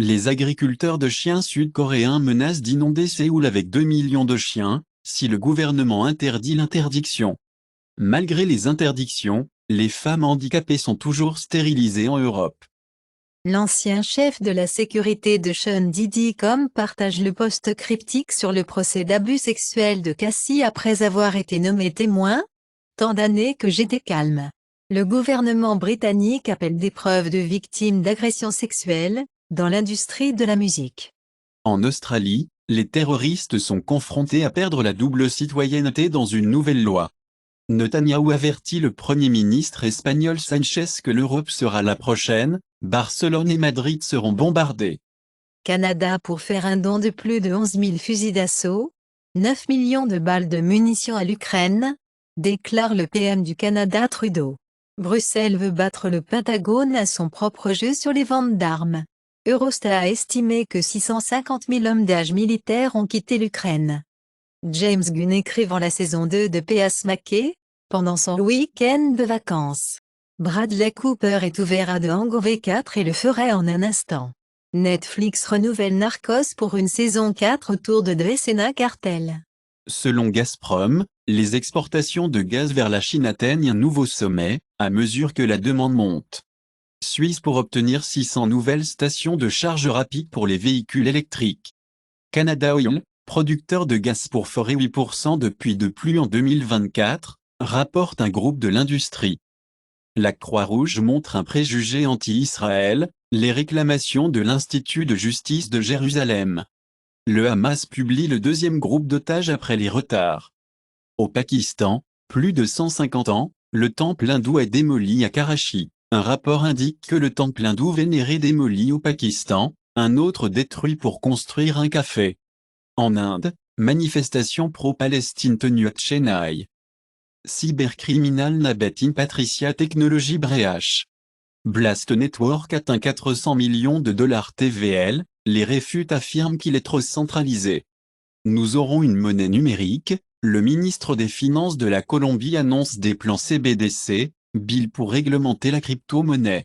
Les agriculteurs de chiens sud-coréens menacent d'inonder Séoul avec 2 millions de chiens, si le gouvernement interdit l'interdiction. Malgré les interdictions, les femmes handicapées sont toujours stérilisées en Europe. L'ancien chef de la sécurité de Sean Diddy Com partage le post cryptique sur le procès d'abus sexuel de Cassie après avoir été nommé témoin. Tant d'années que j'étais calme. Le gouvernement britannique appelle des preuves de victimes d'agressions sexuelles, dans l'industrie de la musique. En Australie, les terroristes sont confrontés à perdre la double citoyenneté dans une nouvelle loi. Netanyahou avertit le Premier ministre espagnol Sanchez que l'Europe sera la prochaine, Barcelone et Madrid seront bombardés. Canada pour faire un don de plus de 11 000 fusils d'assaut, 9 millions de balles de munitions à l'Ukraine, déclare le PM du Canada Trudeau. Bruxelles veut battre le Pentagone à son propre jeu sur les ventes d'armes. Eurostat a estimé que 650 000 hommes d'âge militaire ont quitté l'Ukraine. James Gunn écrivant la saison 2 de P.S. McKay, pendant son week-end de vacances. Bradley Cooper est ouvert à The Hangover 4 et le ferait en un instant. Netflix renouvelle Narcos pour une saison 4 autour de Dresena Cartel. Selon Gazprom, les exportations de gaz vers la Chine atteignent un nouveau sommet, à mesure que la demande monte. Suisse pour obtenir 600 nouvelles stations de charge rapide pour les véhicules électriques. Canada Oil, producteur de gaz pour forer 8% de puits de pluie en 2024, rapporte un groupe de l'industrie. La Croix-Rouge montre un préjugé anti-Israël, les réclamations de l'Institut de justice de Jérusalem. Le Hamas publie le deuxième groupe d'otages après les retards. Au Pakistan, plus de 150 ans, le temple hindou est démoli à Karachi. Un rapport indique que le temple hindou vénéré démoli au Pakistan, un autre détruit pour construire un café. En Inde, manifestation pro-Palestine tenue à Chennai. Cybercriminal Nabet in Patricia Technology Breach. Blast Network atteint 400 millions de dollars TVL, les réfutes affirment qu'il est trop centralisé. Nous aurons une monnaie numérique, le ministre des Finances de la Colombie annonce des plans CBDC, bill pour réglementer la crypto-monnaie.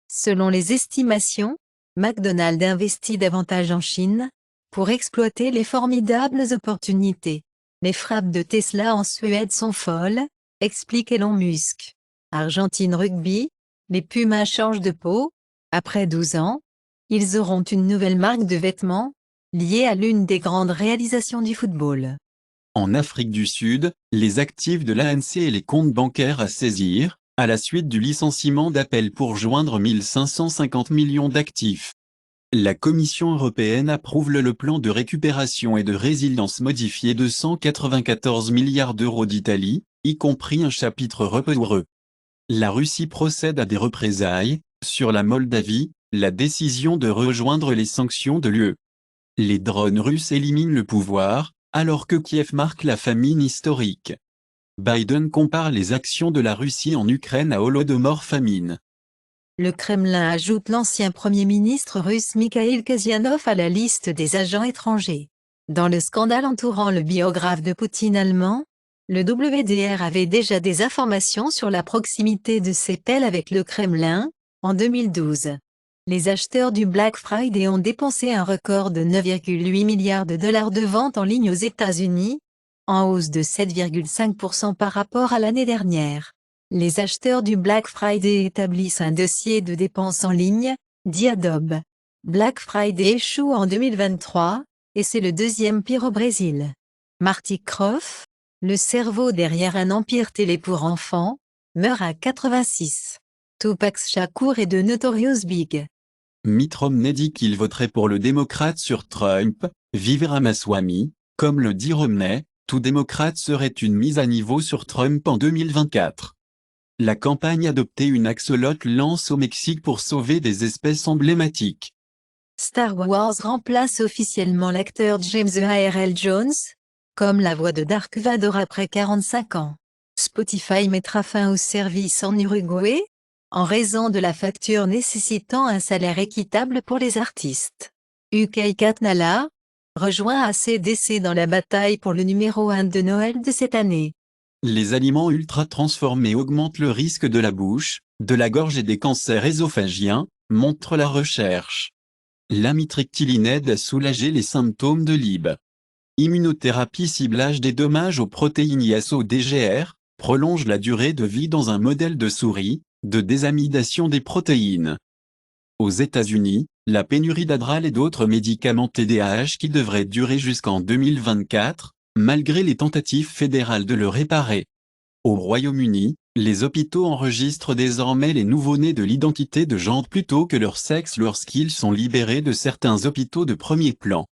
Selon les estimations, McDonald's investit davantage en Chine, pour exploiter les formidables opportunités. Les frappes de Tesla en Suède sont folles, explique Elon Musk. Argentine Rugby, les Pumas changent de peau. Après 12 ans, ils auront une nouvelle marque de vêtements, liée à l'une des grandes réalisations du football. En Afrique du Sud, les actifs de l'ANC et les comptes bancaires à saisir, à la suite du licenciement d'Appel pour joindre 1550 millions d'actifs. La Commission européenne approuve le plan de récupération et de résilience modifié de 194 milliards d'euros d'Italie, y compris un chapitre repéreux. La Russie procède à des représailles, sur la Moldavie, la décision de rejoindre les sanctions de l'UE. Les drones russes éliminent le pouvoir, alors que Kiev marque la famine historique. Biden compare les actions de la Russie en Ukraine à Holodomor famine. Le Kremlin ajoute l'ancien Premier ministre russe Mikhail Kasianov à la liste des agents étrangers. Dans le scandale entourant le biographe de Poutine allemand, le WDR avait déjà des informations sur la proximité de ses pairs avec le Kremlin, en 2012. Les acheteurs du Black Friday ont dépensé un record de 9,8 milliards de dollars de ventes en ligne aux États-Unis, en hausse de 7,5% par rapport à l'année dernière. Les acheteurs du Black Friday établissent un dossier de dépenses en ligne, dit Adobe. Black Friday échoue en 2023, et c'est le deuxième pire au Brésil. Marty Krofft, le cerveau derrière un empire télé pour enfants, meurt à 86. Tupac Shakur est de Notorious Big. Mitt Romney dit qu'il voterait pour le démocrate sur Trump, vive Ramaswamy, comme le dit Romney, tout démocrate serait une mise à niveau sur Trump en 2024. La campagne adoptée une axolote lance au Mexique pour sauver des espèces emblématiques. Star Wars remplace officiellement l'acteur James Earl Jones, comme la voix de Dark Vador après 45 ans. Spotify mettra fin au service en Uruguay, en raison de la facture nécessitant un salaire équitable pour les artistes. UK Katnala rejoint AC/DC dans la bataille pour le numéro 1 de Noël de cette année. Les aliments ultra transformés augmentent le risque de la bouche, de la gorge et des cancers ésophagiens, montre la recherche. L'amitriptyline aide à soulager les symptômes de l'IB. Immunothérapie ciblage des dommages aux protéines ISO-DGR, prolonge la durée de vie dans un modèle de souris, de désamidation des protéines. Aux États-Unis, la pénurie d'Adderall et d'autres médicaments TDAH qui devraient durer jusqu'en 2024, malgré les tentatives fédérales de le réparer. Au Royaume-Uni, les hôpitaux enregistrent désormais les nouveau-nés de l'identité de genre plutôt que leur sexe lorsqu'ils sont libérés de certains hôpitaux de premier plan.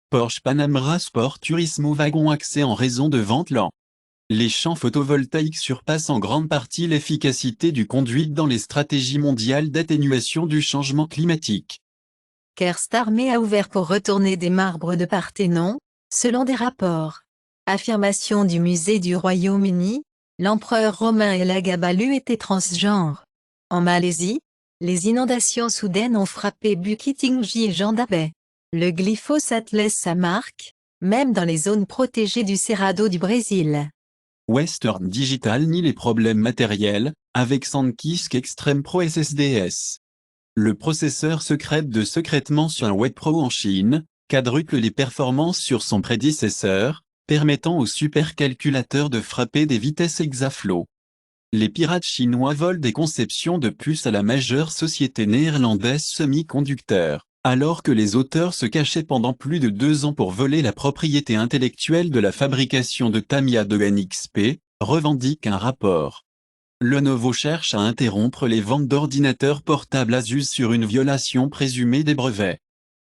Porsche Panamera Sport Turismo wagon accès en raison de ventes lents. Les champs photovoltaïques surpassent en grande partie l'efficacité du conduit dans les stratégies mondiales d'atténuation du changement climatique. Kerstarmé a ouvert pour retourner des marbres de Parthénon, selon des rapports. Affirmation du musée du Royaume-Uni, l'empereur romain Elagabalus était transgenre. En Malaisie, les inondations soudaines ont frappé Bukit Tinggi et Janda Bay. Le glyphosate laisse sa marque, même dans les zones protégées du Cerrado du Brésil. Western Digital nie les problèmes matériels, avec SanDisk Extreme Pro SSDs. Le processeur secrète de secrètement sur un Web Pro en Chine, quadruple les performances sur son prédécesseur, permettant au supercalculateur de frapper des vitesses hexaflow. Les pirates chinois volent des conceptions de puces à la majeure société néerlandaise Semiconducteur, alors que les auteurs se cachaient pendant plus de 2 ans pour voler la propriété intellectuelle de la fabrication de Tamiya de NXP, revendique un rapport. Lenovo cherche à interrompre les ventes d'ordinateurs portables Asus sur une violation présumée des brevets.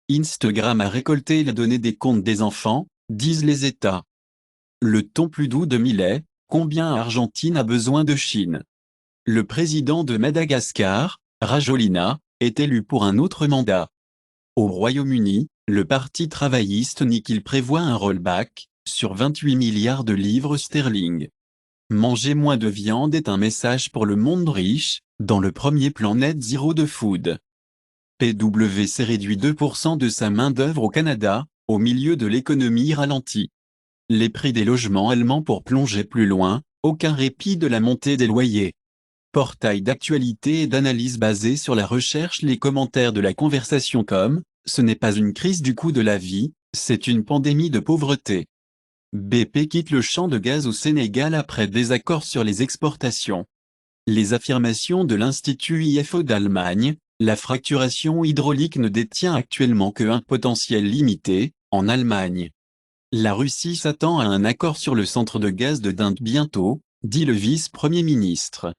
Instagram a récolté les données des comptes des enfants, disent les États. Le ton plus doux de Millet, combien Argentine a besoin de Chine. Le président de Madagascar, Rajolina, est élu pour un autre mandat. Au Royaume-Uni, le Parti travailliste nie qu'il prévoit un rollback, sur 28 milliards de livres sterling. Manger moins de viande est un message pour le monde riche, dans le premier plan net zéro de food. PwC réduit 2% de sa main-d'œuvre au Canada, au milieu de l'économie ralentie. Les prix des logements allemands pour plonger plus loin, aucun répit de la montée des loyers. Portail d'actualité et d'analyse basé sur la recherche. Les commentaires de la conversation comme « Ce n'est pas une crise du coût de la vie, c'est une pandémie de pauvreté ». BP quitte le champ de gaz au Sénégal après désaccord sur les exportations. Les affirmations de l'Institut IFO d'Allemagne, la fracturation hydraulique ne détient actuellement qu'un potentiel limité, en Allemagne. La Russie s'attend à un accord sur le centre de gaz de Dinde bientôt, dit le vice-premier ministre.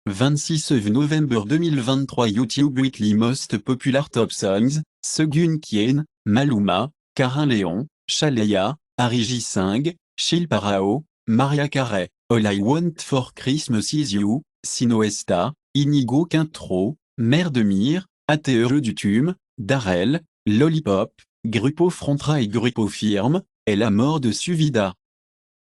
26 novembre 2023 YouTube Weekly Most Popular Top Songs, Segun Kien, Maluma, Karin Léon, Chalea, Ariji Singh, Shilpa Rao, Maria Carey, All I Want for Christmas Is You, Sinoesta, Inigo Quintro, Mère de Mire, ATE du Tume, Darrell, Lollipop, Grupo Frontra et Grupo Firme, est la mort de Suvida.